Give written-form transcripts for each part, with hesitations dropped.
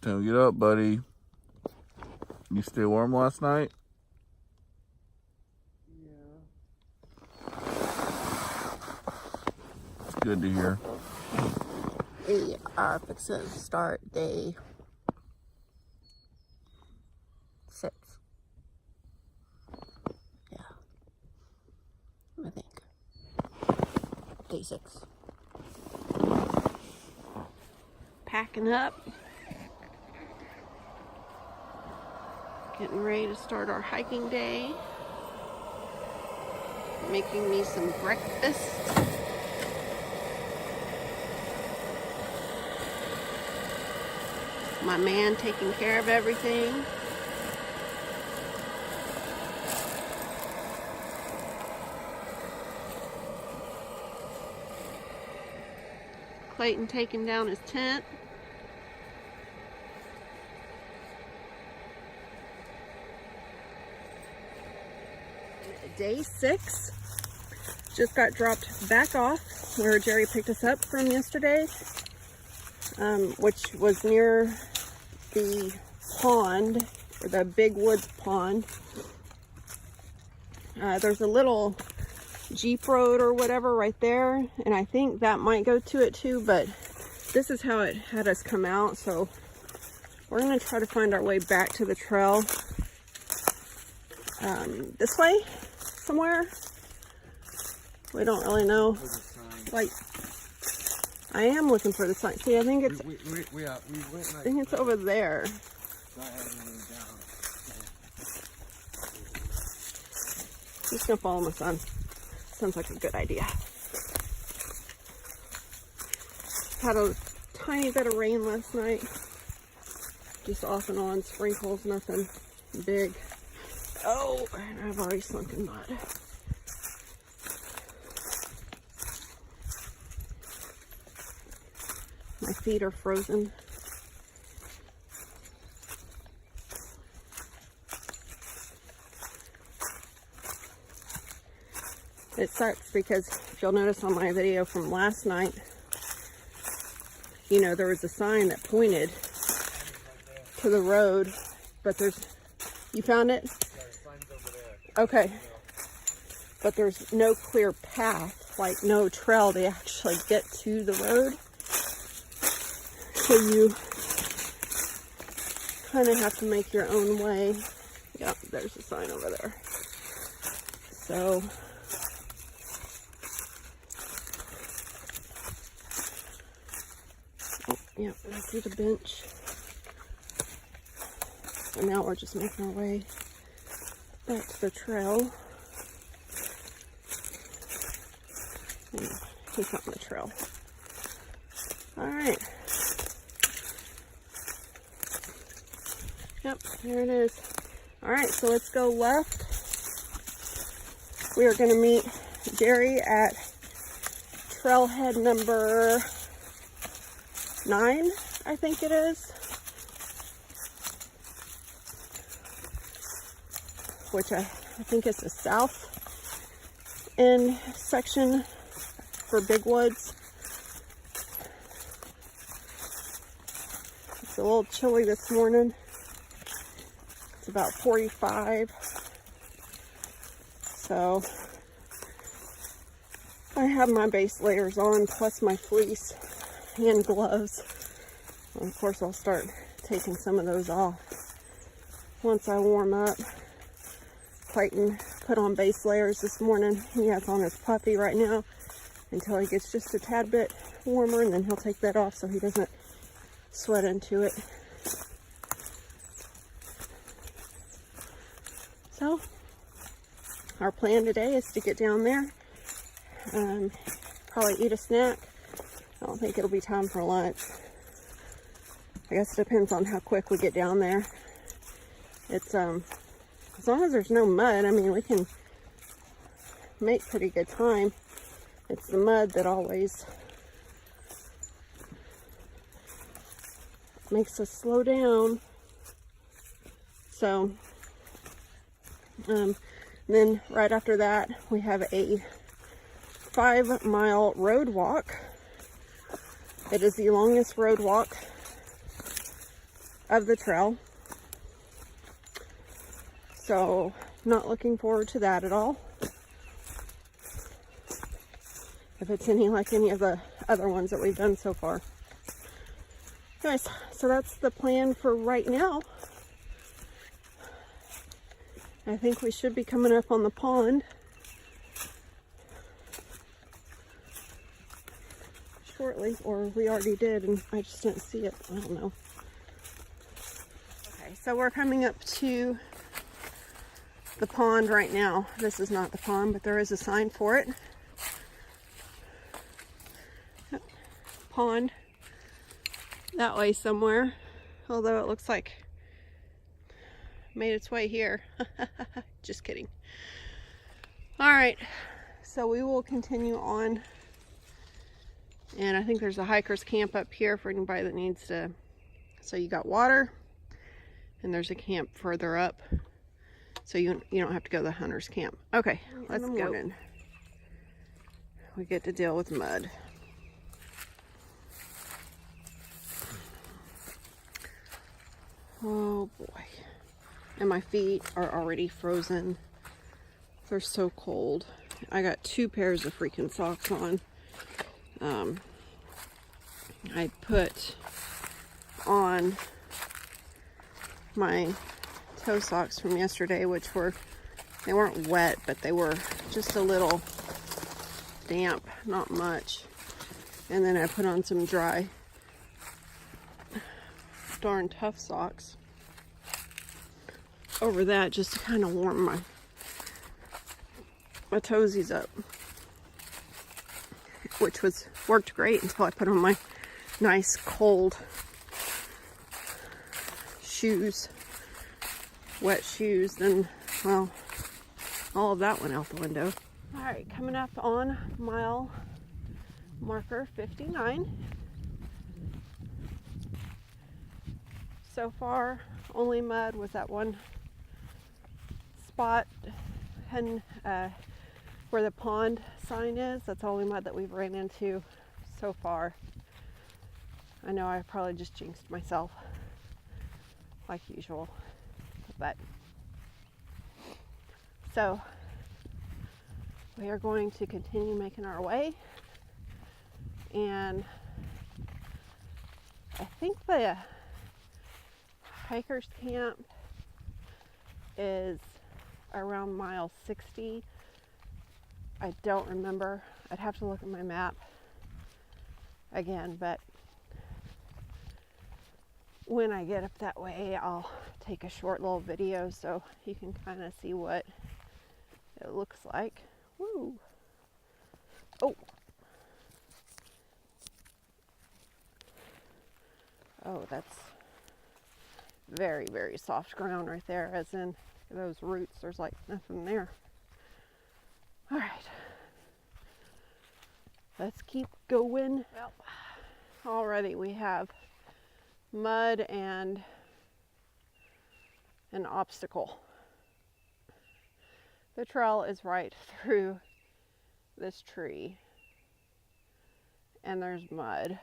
Tim, get up, buddy. You stay warm last night? Yeah. It's good to hear. We are fixing to start day 6. Yeah. I think. Day 6. Packing up. Getting ready to start our hiking day. Making me some breakfast. My man taking care of everything. Clayton taking down his tent. Day 6. Just got dropped back off where Jerry picked us up from yesterday, which was near the pond, or the Big Woods pond. There's a little Jeep road or whatever right there, and I think that might go to it too, but this is how it had us come out, so we're going to try to find our way back to the trail this way somewhere. We don't really know. Like, I am looking for the sign. See, I think it's I think it's over there. Just gonna follow my son. Sounds like a good idea. Had a tiny bit of rain last night. Just off and on, sprinkles, nothing big. Oh, and I've already sunk in mud. My feet are frozen. It sucks because if you'll notice on my video from last night, you know, there was a sign that pointed to the road, but there's, you found it? Okay. But there's no clear path, like no trail to actually get to the road. So you kind of have to make your own way. Yep, there's a sign over there. So oh, yeah, I see the bench. So now we're just making our way back to the trail. And he's not on the trail. All right. Yep, here it is. All right, so let's go left. We are going to meet Jerry at Trailhead number 9, I think it is. Which I think is the south end section for Big Woods. It's a little chilly this morning. It's about 45. So I have my base layers on plus my fleece and gloves. And of course I'll start taking some of those off once I warm up. Clayton put on base layers this morning. He has on his puffy right now until he gets just a tad bit warmer, and then he'll take that off so he doesn't sweat into it. So our plan today is to get down there, probably eat a snack. I don't think it'll be time for lunch. I guess it depends on how quick we get down there. It's as long as there's no mud, I mean, we can make pretty good time. It's the mud that always makes us slow down. So then right after that, we have a 5-mile road walk. It is the longest road walk of the trail. So not looking forward to that at all. If it's any like any of the other ones that we've done so far. Anyways, so that's the plan for right now. I think we should be coming up on the pond shortly, or we already did and I just didn't see it. I don't know. Okay, so we're coming up to the pond right now. This is not the pond, but there is a sign for it. Pond that way somewhere, although it looks like made its way here. Just kidding. All right, so we will continue on, and I think there's a hiker's camp up here for anybody that needs to. So you got water, and there's a camp further up, so you don't have to go to the hunter's camp. Okay, let's go. We get to deal with mud. Oh boy. And my feet are already frozen. They're so cold. I got 2 pairs of freaking socks on. I put on my toe socks from yesterday, which they weren't wet, but they were just a little damp, not much. And then I put on some dry, darn tough socks over that just to kind of warm my toesies up, which worked great until I put on my nice cold shoes, wet shoes. Then, well, all of that went out the window. All right, coming up on mile marker 59. So far, only mud was that one spot and where the pond sign is. That's the only mud that we've ran into so far. I know I probably just jinxed myself like usual, but so we are going to continue making our way, and I think the hiker's camp is around mile 60. I don't remember. I'd have to look at my map again, but when I get up that way, I'll take a short little video so you can kind of see what it looks like. Woo! Oh! Oh, that's very, very soft ground right there, as in those roots, there's like nothing there. All right, let's keep going. Well, already we have mud and an obstacle. The trail is right through this tree, and there's mud,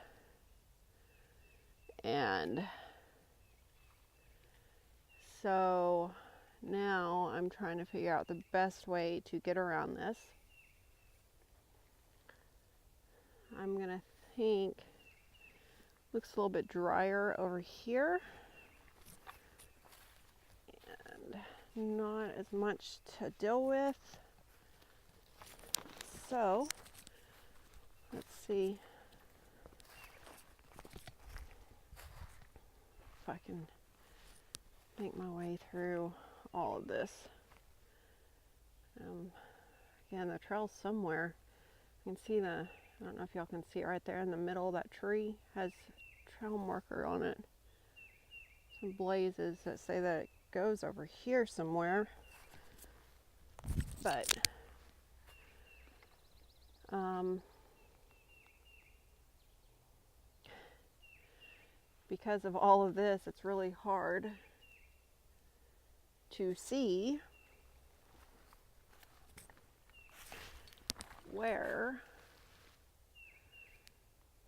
and so now I'm trying to figure out the best way to get around this. I'm gonna think, looks a little bit drier over here and not as much to deal with. So let's see if I can make my way through all of this. Again, the trail's somewhere. You can see I don't know if y'all can see it right there in the middle of that tree, has trail marker on it. Some blazes that say that it goes over here somewhere. But because of all of this, it's really hard to see where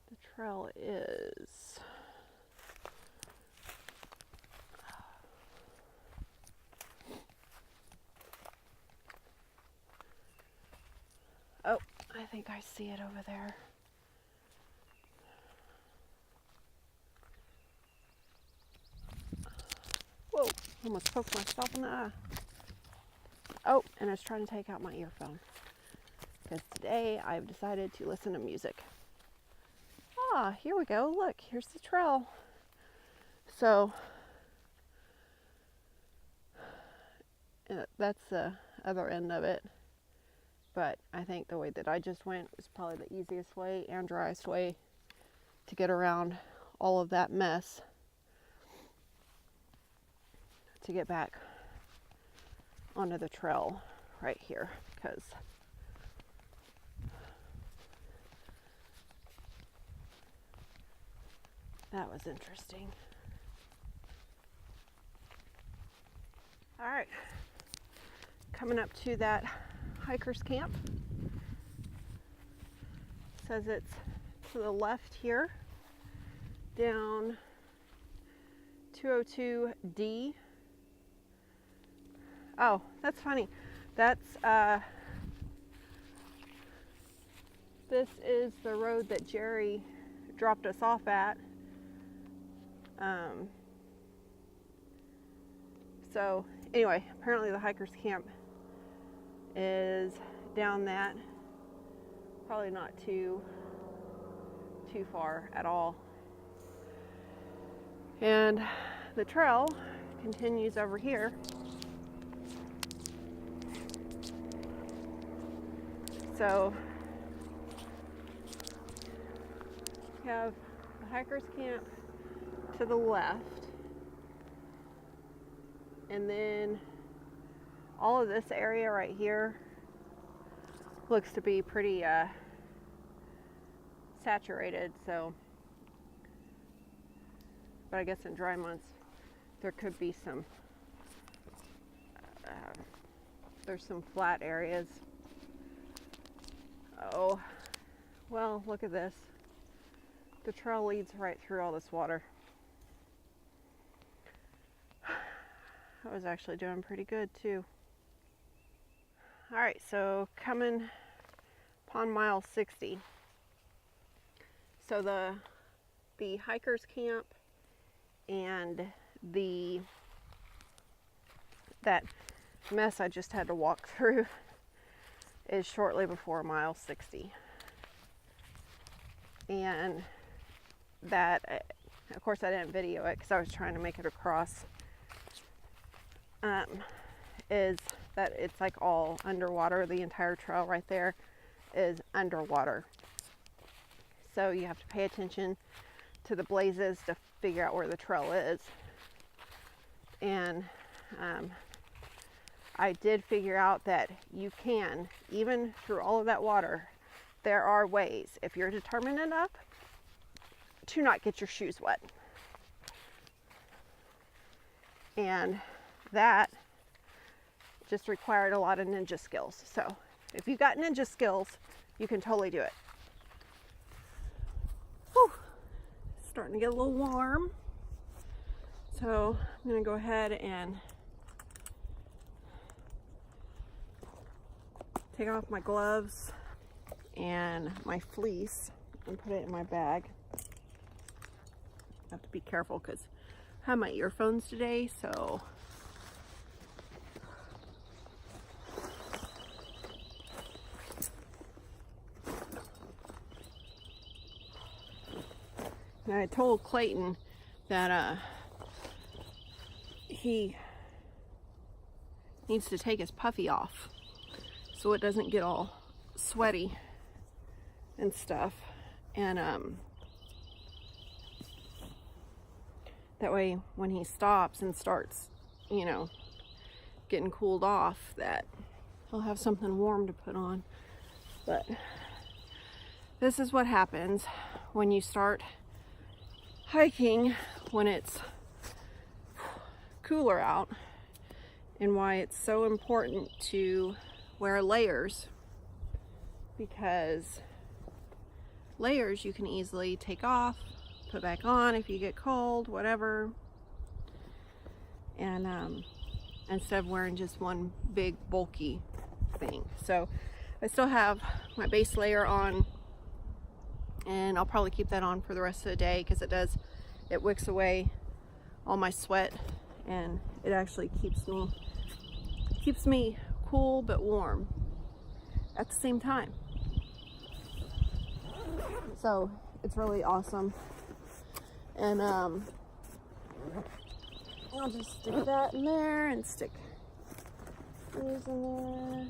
the trail is. Oh, I think I see it over there. Whoa, almost poked myself in the eye. Oh, and I was trying to take out my earphone. Because today I've decided to listen to music. Ah, here we go. Look, here's the trail. So, that's the other end of it. But I think the way that I just went was probably the easiest way and driest way to get around all of that mess to get back onto the trail right here, because that was interesting. All right, coming up to that hiker's camp. Says it's to the left here, down 202D. Oh, that's funny. That's this is the road that Jerry dropped us off at. So anyway, apparently the hiker's camp is down that, probably not too far at all. And the trail continues over here. So we have the hiker's camp to the left, and then all of this area right here looks to be pretty saturated. So, but I guess in dry months there could be some there's some flat areas. Oh, well, look at this. The trail leads right through all this water. I was actually doing pretty good too. All right, so coming upon mile 60. So the hiker's camp and that mess I just had to walk through is shortly before mile 60. And that, of course I didn't video it because I was trying to make it across, is that it's like all underwater. The entire trail right there is underwater. So you have to pay attention to the blazes to figure out where the trail is. And I did figure out that you can, even through all of that water, there are ways, if you're determined enough, to not get your shoes wet. And that just required a lot of ninja skills. So if you've got ninja skills, you can totally do it. Whew. Starting to get a little warm. So I'm gonna go ahead and take off my gloves and my fleece and put it in my bag. I have to be careful because I have my earphones today, so and I told Clayton that he needs to take his puffy off so it doesn't get all sweaty and stuff, and that way when he stops and starts, you know, getting cooled off, that he'll have something warm to put on. But this is what happens when you start hiking when it's cooler out, and why it's so important to wear layers, because layers you can easily take off, put back on if you get cold, whatever, and instead of wearing just one big bulky thing. So I still have my base layer on, and I'll probably keep that on for the rest of the day because it wicks away all my sweat, and it actually keeps me cool but warm at the same time. So it's really awesome. And I'll just stick that in there and stick these in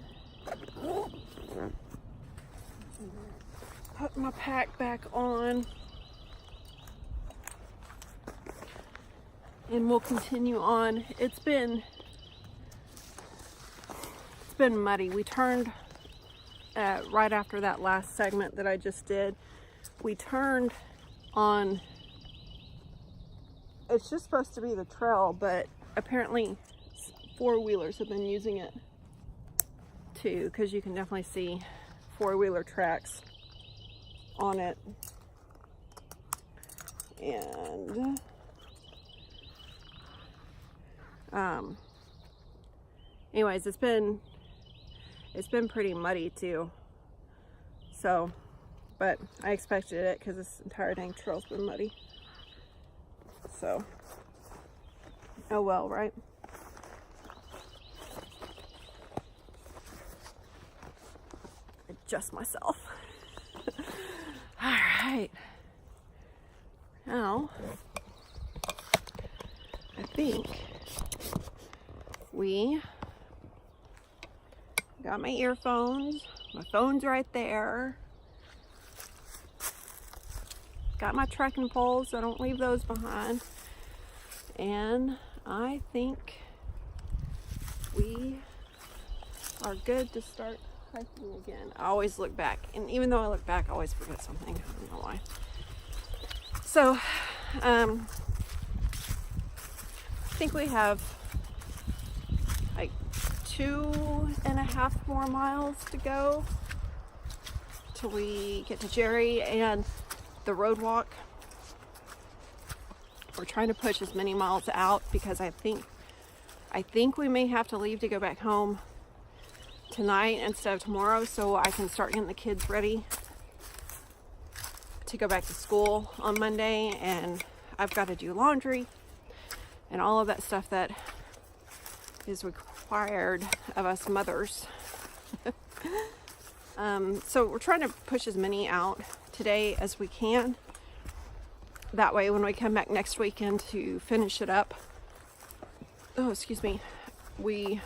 there. Put my pack back on, and we'll continue on. It's been muddy. We turned right after that last segment that I just did. We turned on, it's just supposed to be the trail, but apparently four-wheelers have been using it too, because you can definitely see four-wheeler tracks on it. And anyways, it's been pretty muddy too. So, but I expected it because this entire dang trail's been muddy. So, oh well, right? Adjust myself. All right. Now, I think we got my earphones. My phone's right there. Got my trekking poles, so don't leave those behind. And I think we are good to start hiking again. I always look back, and even though I look back, I always forget something. I don't know why. So, I think we have like 2.5 more miles to go till we get to Jerry and the road walk. We're trying to push as many miles out because I think we may have to leave to go back home tonight instead of tomorrow, so I can start getting the kids ready to go back to school on Monday. And I've got to do laundry and all of that stuff that is required of us mothers. So we're trying to push as many out today as we can. That way when we come back next weekend to finish it up, oh, excuse me, we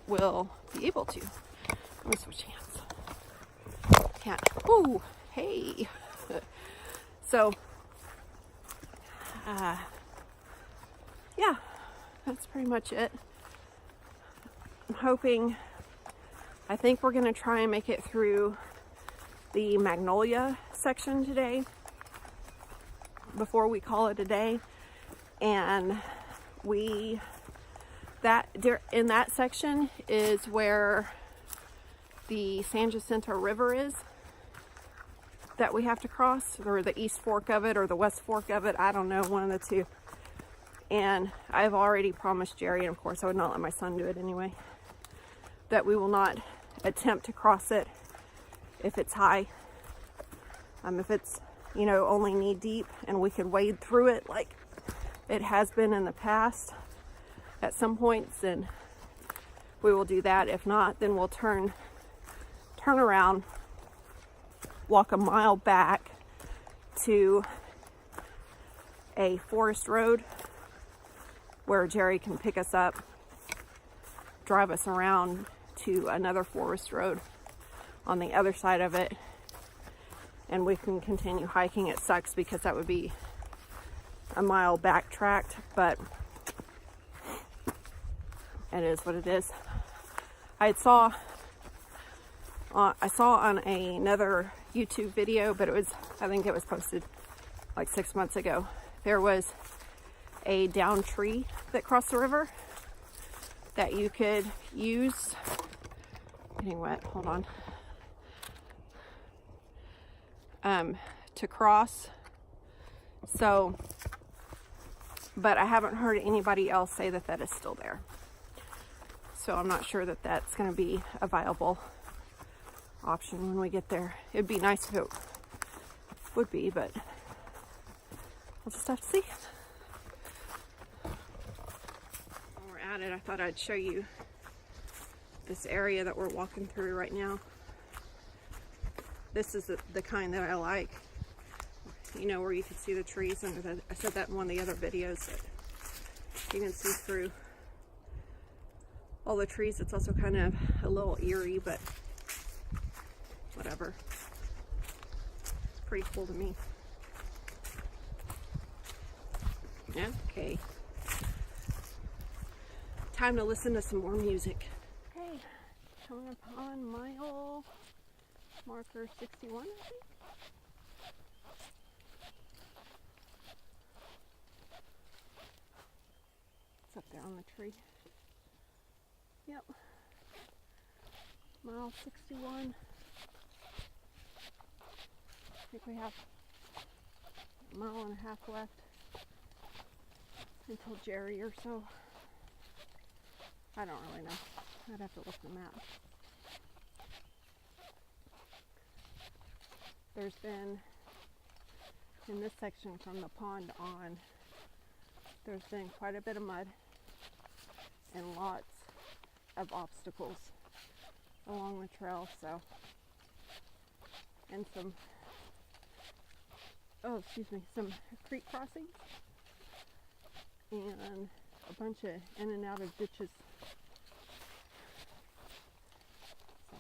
will be able to. Let me switch hands. Can't. Ooh, hey. So, yeah, that's pretty much it. I'm hoping, I think we're going to try and make it through the Magnolia section today before we call it a day. And in that section is where the San Jacinto River is that we have to cross, or the east fork of it or the west fork of it. I don't know, one of the two. And I've already promised Jerry, and of course I would not let my son do it anyway, that we will not attempt to cross it if it's high. If it's, only knee deep and we could wade through it like it has been in the past at some points, then we will do that. If not, then we'll turn around, walk a mile back to a forest road where Jerry can pick us up, drive us around to another forest road on the other side of it, and we can continue hiking. It sucks because that would be a mile backtracked, but it is what it is. I saw on another YouTube video, but I think it was posted like 6 months ago. There was a downed tree that crossed the river that you could use. Getting wet, hold on. To cross. So, but I haven't heard anybody else say that is still there. So I'm not sure that that's going to be a viable option when we get there. It'd be nice if it would be, but we'll just have to see. While we're at it, I thought I'd show you this area that we're walking through right now. This is the kind that I like. You know, where you can see the trees under the, I said that in one of the other videos, that you can see through all the trees. It's also kind of a little eerie, but whatever. It's pretty cool to me. Okay. Time to listen to some more music. Okay, coming upon mile marker 61, I think. It's up there on the tree. Yep. Mile 61. I think we have a mile and a half left until Jerry or so. I don't really know. I'd have to look at the map. There's been, in this section from the pond on, there's been quite a bit of mud and lots of obstacles along the trail, so, and some, some creek crossings and a bunch of in and out of ditches. So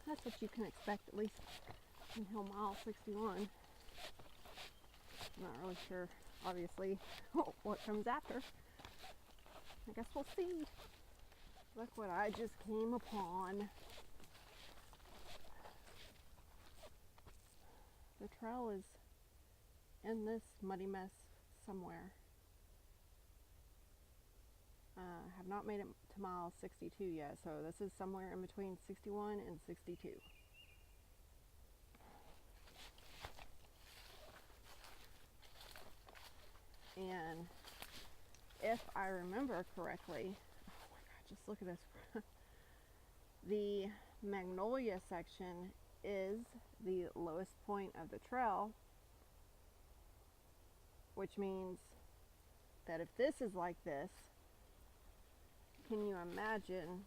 that's what you can expect, at least in Hill Mile 61. I'm not really sure, obviously, what comes after. I guess we'll see. Look what I just came upon. The trail is in this muddy mess somewhere. Have not made it to mile 62 yet, so this is somewhere in between 61 and 62. And if I remember correctly, oh my god, just look at this. The Magnolia section is the lowest point of the trail, which means that if this is like this, can you imagine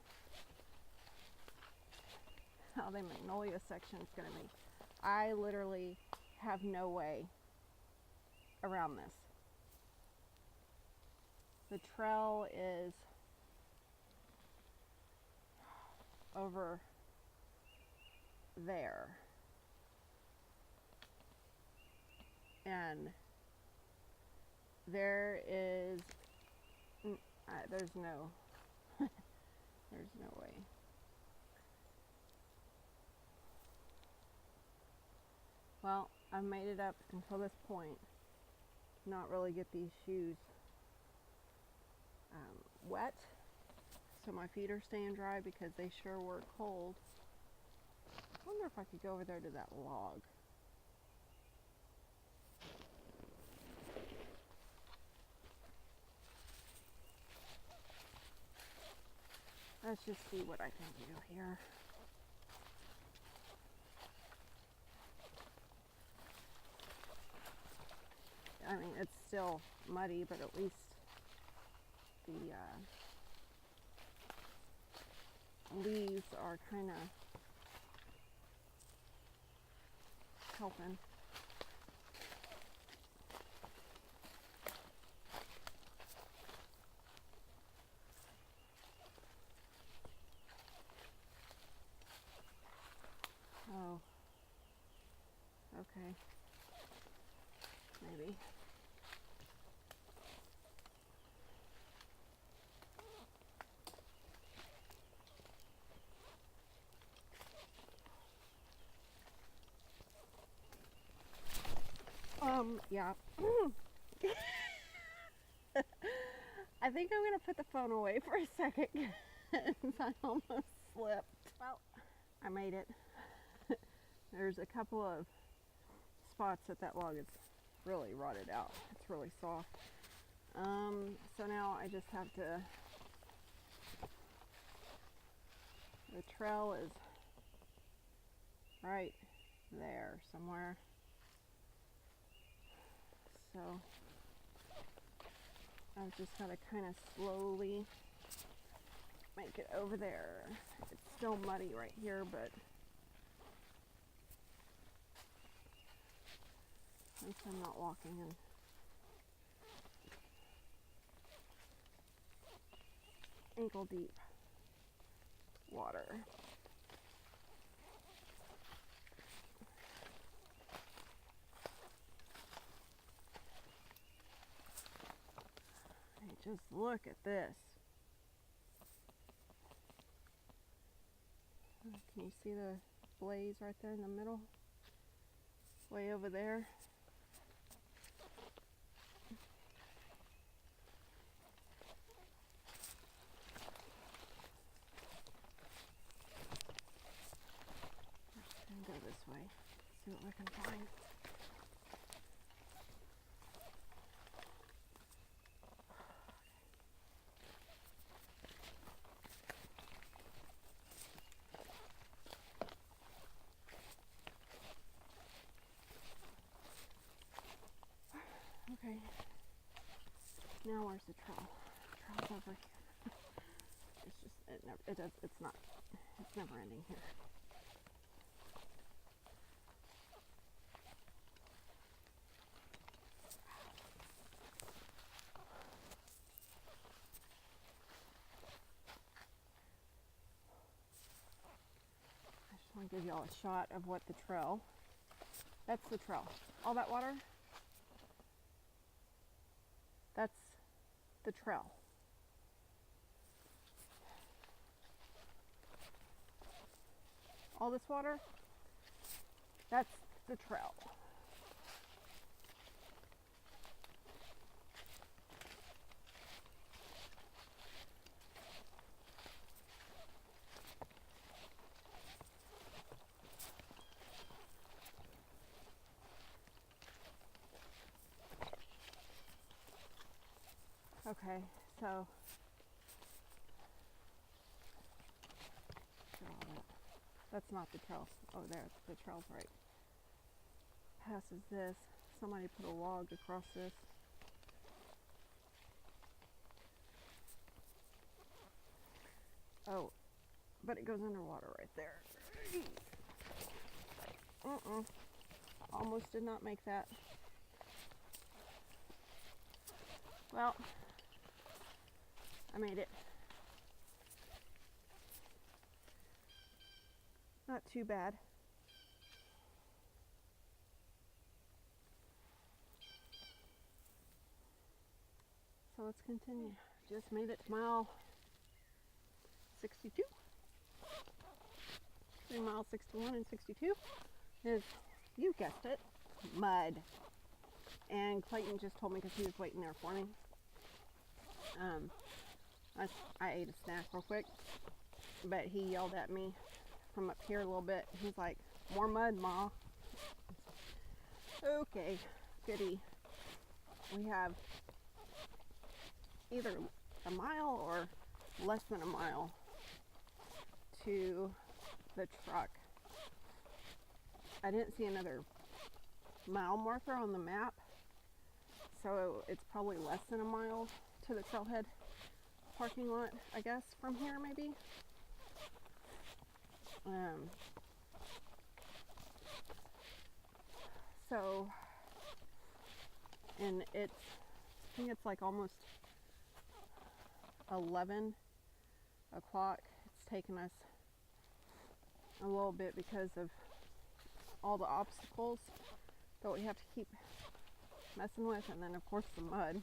how the Magnolia section is going to be? I literally have no way around this. The trail is over there, and there is there's no there's no way. Well, I've made it up until this point. Not really get these shoes wet, so my feet are staying dry because they sure were cold. I wonder if I could go over there to that log. Let's just see what I can do here. I mean, it's still muddy, but at least the leaves are kind of helping. Oh, okay, maybe. Yeah. I think I'm gonna put the phone away for a second because I almost slipped. Well, I made it. There's a couple of spots that log is really rotted out. It's really soft. So now I just have to, the trail is right there somewhere. So I've just got to kind of slowly make it over there. It's still muddy right here, but since I'm not walking in ankle deep water. And just look at this. Can you see the blaze right there in the middle? Way over there. I'm gonna go this way, see what we can find. Okay, now where's the trail? The trail's over here. It's never ending here. I just want to give y'all a shot of what the trail, that's the trail. All that water, that's the trail. All this water, that's the trail. Okay, so that's not the trail. Oh, there, the trail's right. Passes this. Somebody put a log across this. Oh, but it goes underwater right there. Almost did not make that. Well, I made it. Not too bad. So let's continue. Just made it to mile 62. Between mile 61 and 62 is, you guessed it, mud. And Clayton just told me because he was waiting there for me. I ate a snack real quick, but he yelled at me from up here a little bit. He's like, "More mud, Ma." Okay, goody. We have either a mile or less than a mile to the truck. I didn't see another mile marker on the map, so it's probably less than a mile to the Trailhead parking lot, I guess, from here maybe. So, and I think it's like almost 11 o'clock. It's taken us a little bit because of all the obstacles that we have to keep messing with, and then of course the mud.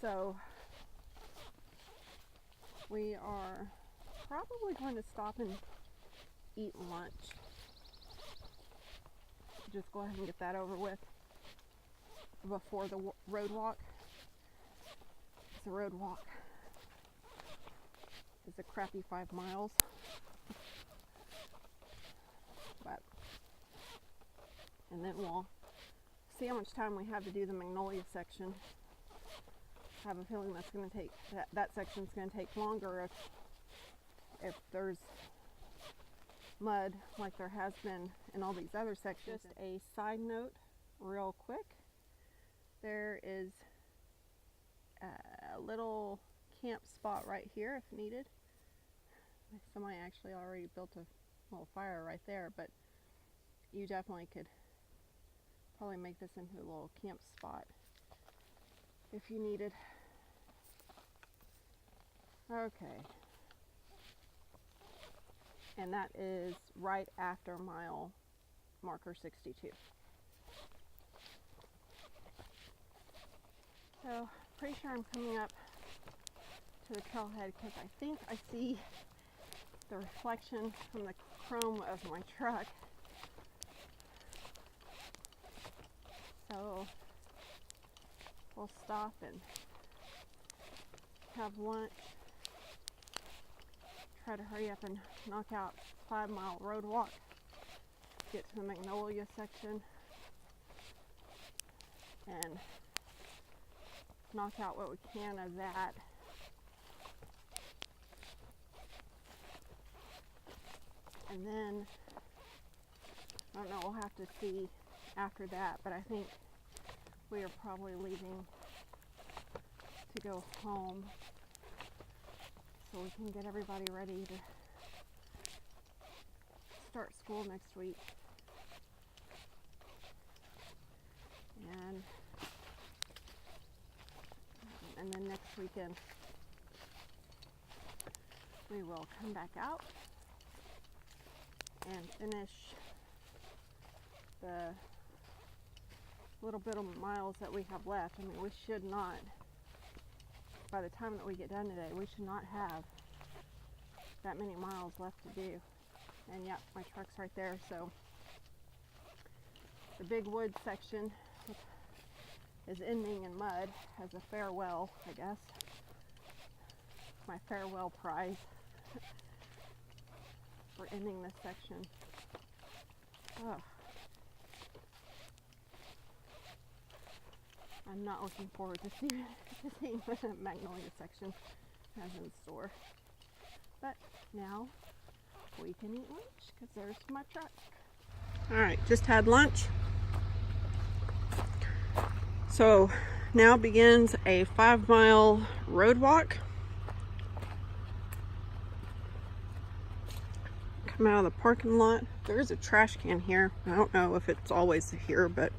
So we are probably going to stop and eat lunch. Just go ahead and get that over with before the road walk. The road walk is a crappy 5 miles. But, and then we'll see how much time we have to do the Magnolia section. I have a feeling that's going to take, that section's going to take longer if there's mud like there has been in all these other sections. Just a side note real quick, there is a little camp spot right here if needed. Somebody actually already built a little fire right there, but you definitely could probably make this into a little camp spot if you needed. Okay. And that is right after mile marker 62. So, pretty sure I'm coming up to the trailhead because I think I see the reflection from the chrome of my truck. So, we'll stop and have lunch. Try to hurry up and knock out 5 mile road walk. Get to the Magnolia section and knock out what we can of that. And then, I don't know, we'll have to see after that, but I think we are probably leaving to go home so we can get everybody ready to start school next week. And then next weekend we will come back out and finish the little bit of miles that we have left. I mean, we should not, by the time that we get done today, we should not have that many miles left to do. And yep, my truck's right there. So the big wood section is ending in mud as a farewell, I guess. My farewell prize for ending this section. Oh. I'm not looking forward to seeing what the Magnolia section has in store. But now we can eat lunch because there's my truck. Alright, just had lunch. So now begins a 5 mile road walk. Come out of the parking lot. There's a trash can here. I don't know if it's always here, but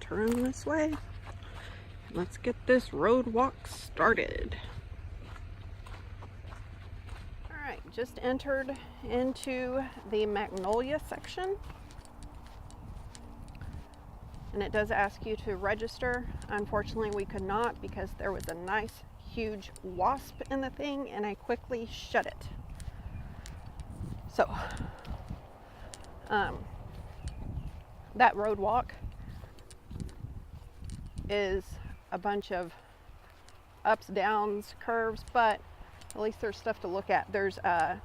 turn this way. Let's get this road walk started. Alright, just entered into the Magnolia section. And it does ask you to register. Unfortunately, we could not because there was a nice huge wasp in the thing and I quickly shut it. So, that road walk is a bunch of ups, downs, curves, but at least there's stuff to look at. There's I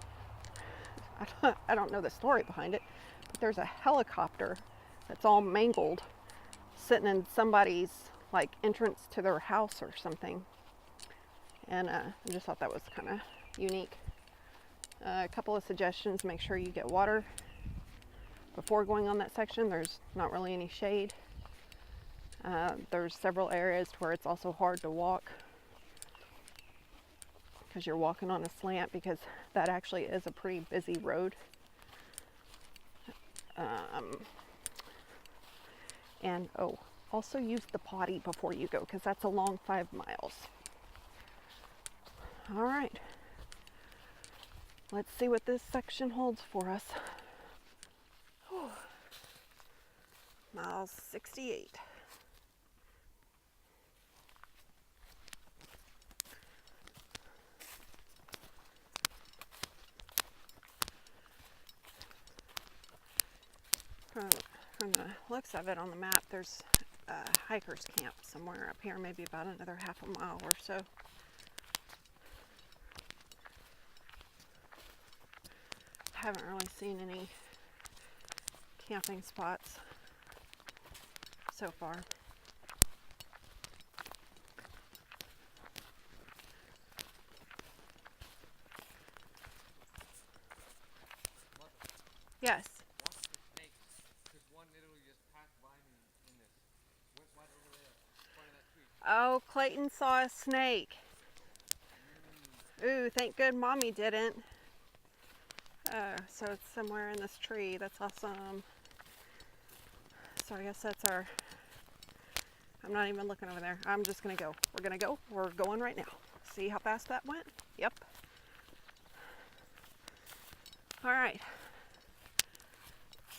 don't know the story behind it, but there's a helicopter that's all mangled sitting in somebody's like entrance to their house or something, and I just thought that was kind of unique. A couple of suggestions: make sure you get water before going on that section. There's not really any shade. There's several areas where it's also hard to walk because you're walking on a slant, because that actually is a pretty busy road. And also use the potty before you go, because that's a long 5 miles. All right, let's see what this section holds for us. Whew. Mile 68. From the looks of it on the map, there's a hiker's camp somewhere up here, maybe about another half a mile or so. Haven't really seen any camping spots so far. Yes. Watch the snakes, because one literally just passed by me in this. Went right over there, in front of that tree. Oh, Clayton saw a snake. Ooh, thank good mommy didn't. So it's somewhere in this tree. That's awesome. So I guess that's our... I'm not even looking over there. I'm just going to go. We're going to go. We're going right now. See how fast that went? Yep. All right.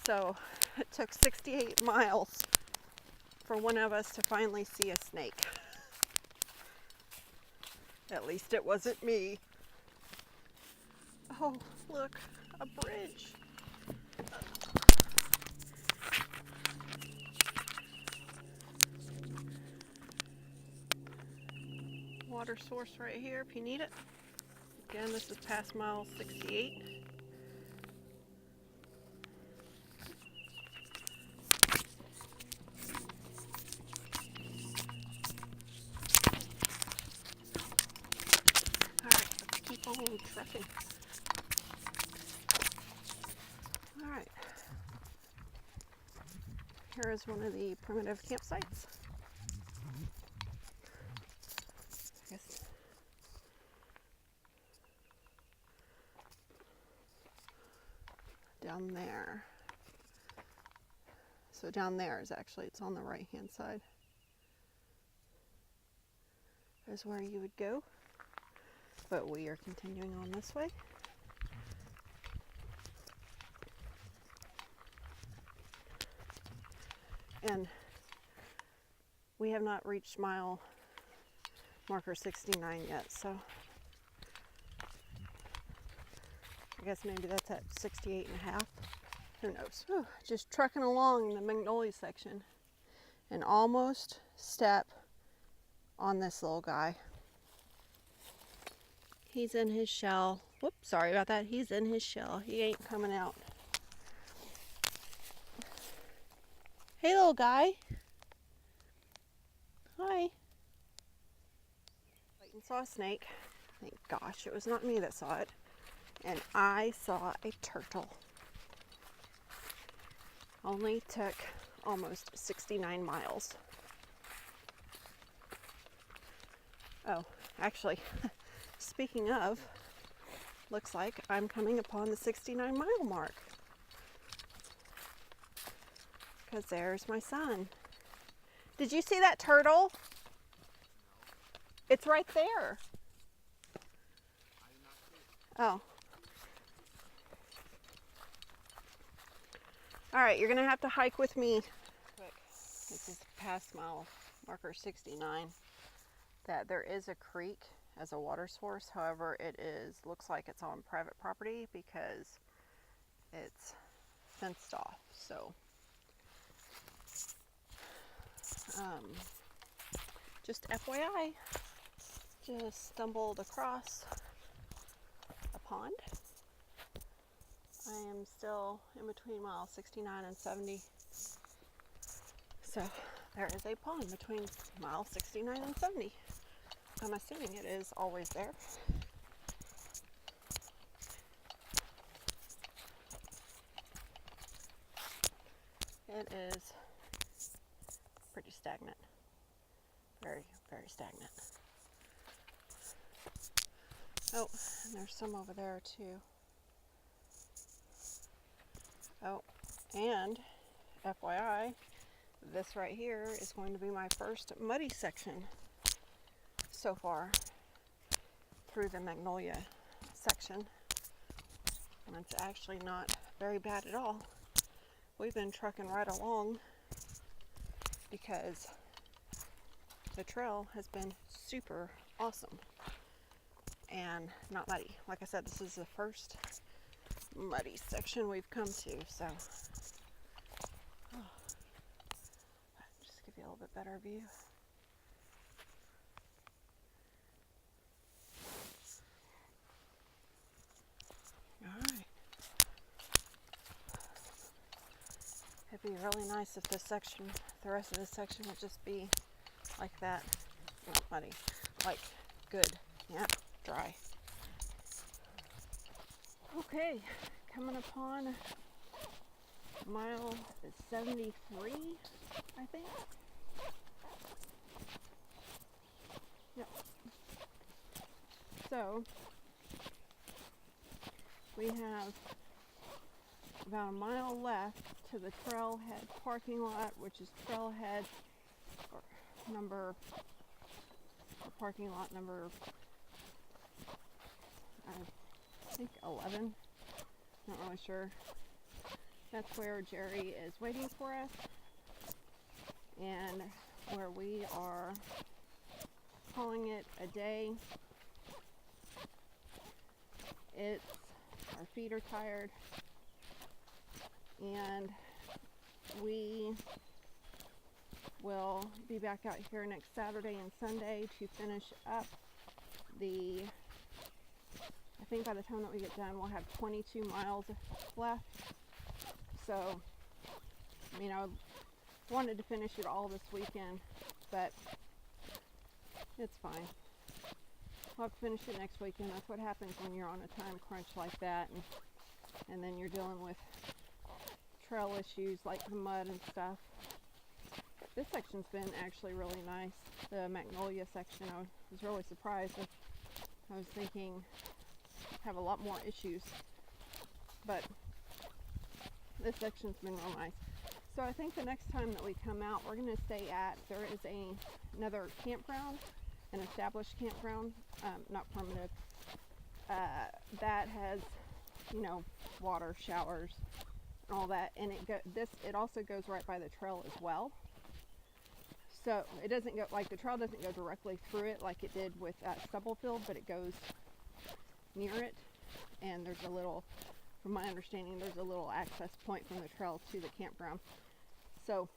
So it took 68 miles for one of us to finally see a snake. At least it wasn't me. Oh, look, a bridge. Water source right here if you need it. Again, this is past mile 68. All right, let's keep on trucking. All right. Here is one of the primitive campsites. I guess down there. So down there is actually, it's on the right hand side. Is where you would go. But we are continuing on this way. And we have not reached mile marker 69 yet, so I guess maybe that's at 68 and a half. Who knows? Whew, just trucking along the Magnolia section and almost step on this little guy. He's in his shell. Whoops, sorry about that. He's in his shell. He ain't coming out. Hey, little guy. Hi. Clayton saw a snake. Thank gosh, it was not me that saw it. And I saw a turtle. Only took almost 69 miles. Oh, actually, speaking of, looks like I'm coming upon the 69 mile mark. Because there's my son. Did you see that turtle? It's right there. Oh. All right, you're gonna have to hike with me. Quick. This is past mile marker 69. That there is a creek as a water source. However, looks like it's on private property because it's fenced off. So, just FYI, just stumbled across a pond. I am still in between miles 69 and 70. So there is a pond between mile 69 and 70. I'm assuming it is always there. It is pretty stagnant. Very, very stagnant. Oh, and there's some over there too. Oh, and FYI, this right here is going to be my first muddy section so far through the Magnolia section. And it's actually not very bad at all. We've been trucking right along because the trail has been super awesome and not muddy. Like I said, this is the first muddy section we've come to, so just give you a little bit better view. Alright. It'd be really nice if this section, the rest of this section would just be like that. Not muddy, like good, yeah, dry. Okay, coming upon Mile is 73, I think. Yep. So we have about a mile left to the Trailhead parking lot, which is Trailhead parking lot number, I think 11. Not really sure. That's where Jerry is waiting for us, and where we are calling it a day. Our feet are tired, and we will be back out here next Saturday and Sunday to finish up I think by the time that we get done, we'll have 22 miles left. So, I mean, I wanted to finish it all this weekend, but it's fine. We'll have to finish it next weekend. That's what happens when you're on a time crunch like that, and then you're dealing with trail issues like the mud and stuff. This section's been actually really nice. The Magnolia section, I was really surprised. I was thinking have a lot more issues, but this section's been real nice. So I think the next time that we come out, we're going to stay there is another campground, an established campground, not primitive, that has, water, showers, and all that, and it also goes right by the trail as well. So it doesn't go, the trail doesn't go directly through it like it did with Stubblefield, but it goes near it, and there's from my understanding, there's a little access point from the trail to the campground. So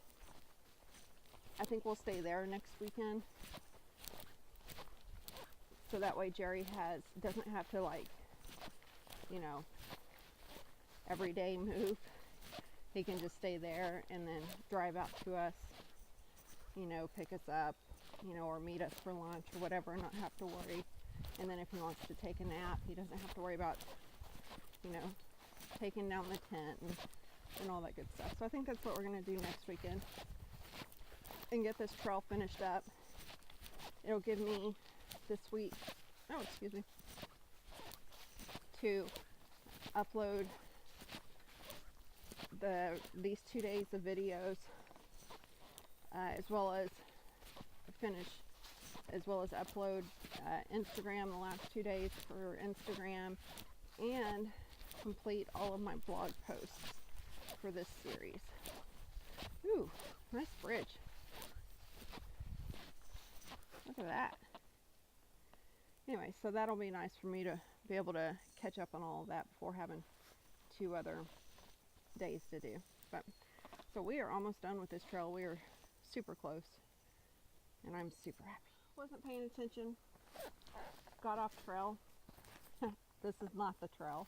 I think we'll stay there next weekend, so that way Jerry doesn't have to every day move. He can just stay there and then drive out to us, pick us up, or meet us for lunch or whatever, and not have to worry. And then if he wants to take a nap, he doesn't have to worry about, taking down the tent and all that good stuff. So I think that's what we're going to do next weekend, and get this trail finished up. It'll give me this week, to upload these 2 days of videos, as well as upload Instagram the last 2 days for Instagram, and complete all of my blog posts for this series. Ooh, nice bridge. Look at that. Anyway, so that'll be nice for me to be able to catch up on all of that before having 2 other days to do. But so we are almost done with this trail. We are super close, and I'm super happy. Wasn't paying attention, got off trail. This is not the trail.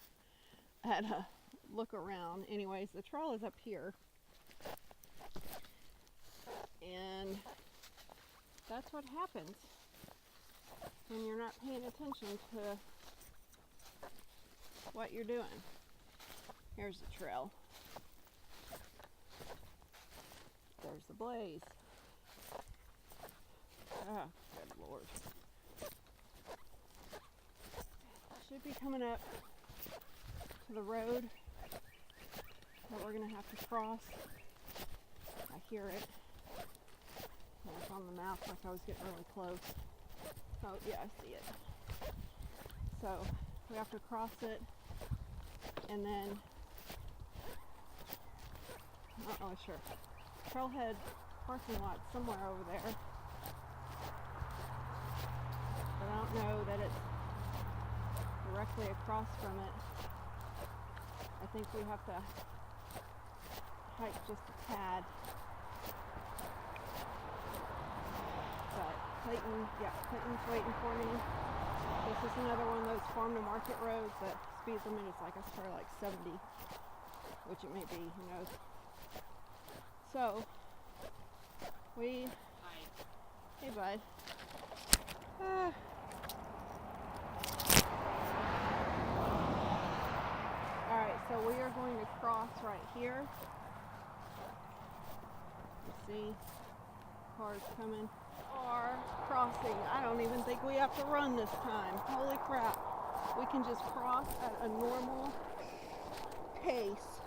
I had to look around. Anyways, the trail is up here, and that's what happens when you're not paying attention to what you're doing. Here's the trail. There's the blaze. Oh, good Lord. Should be coming up to the road that we're going to have to cross. I hear it. And it's on the map like I was getting really close. So, yeah, I see it. So, we have to cross it, and then, I'm not really sure. Trailhead parking lot somewhere over there. But I don't know that it's directly across from it. I think we have to hike just a tad. But Clayton's waiting for me. This is another one of those farm to market roads that speed limit is like, I swear, like 70, which it may be, who knows. So, hey bud. Alright, so we are going to cross right here. See, cars coming. Are crossing. I don't even think we have to run this time. Holy crap. We can just cross at a normal pace.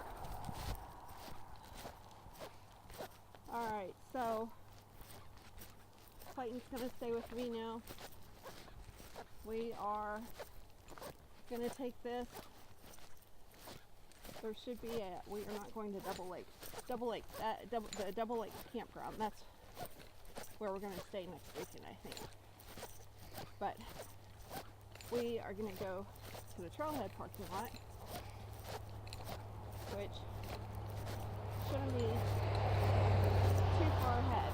Alright, so Clayton's going to stay with me now. We are going to take this. There should be we are not going to Double Lake. The Double Lake campground. That's where we're going to stay next weekend, I think. But we are going to go to the Trailhead parking lot, which shouldn't be too far ahead.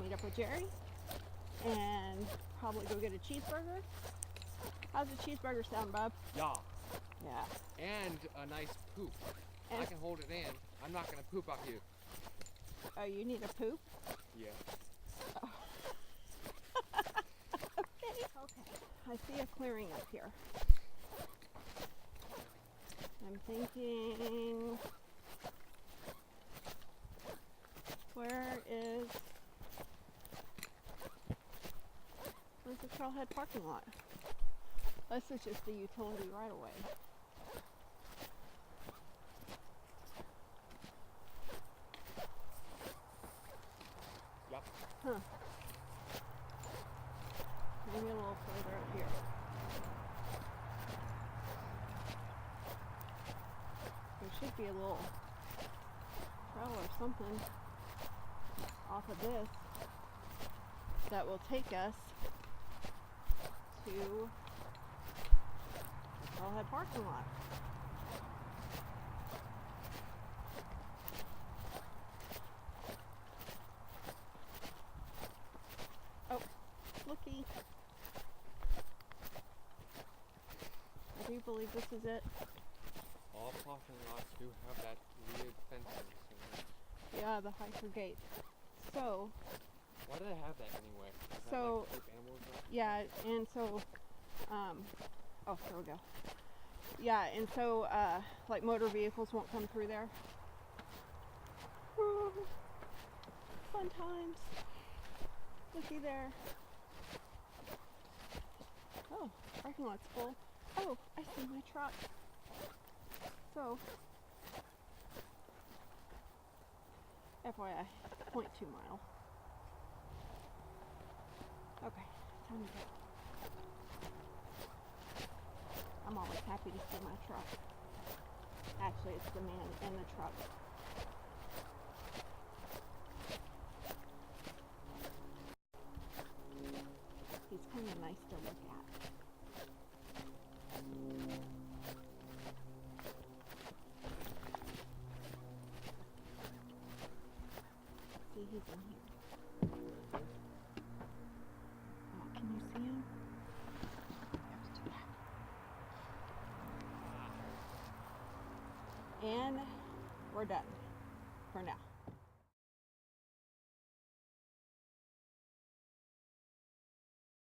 Meet up with Jerry and probably go get a cheeseburger. How's a cheeseburger sound, bub? Yeah. Yeah. And a nice poop. I can hold it in. I'm not gonna poop off you. Oh, you need a poop? Yeah. Oh. Okay. I see a clearing up here. I'm thinking, where's the Trailhead parking lot? This is just the utility right away. Yep. Huh. Maybe a little further up here. There should be a little trail or something off of this that will take us to Trailhead parking lot. Oh, looky. I do believe this is it. All parking lots do have that weird fencing. Yeah, the hiker gate. So, why do they have that anyway? Is that so, like keep animals out? yeah, and so, oh, there we go. Yeah, and so, like motor vehicles won't come through there. Woo. Fun times. Looky there. Oh, parking lot's full. Oh, I see my truck. So, FYI, 0.2 mile. Okay, time to go. I'm always happy to see my truck. Actually, it's the man in the truck. He's kind of nice to look at. See, he's in here. Oh, can you see him? And we're done.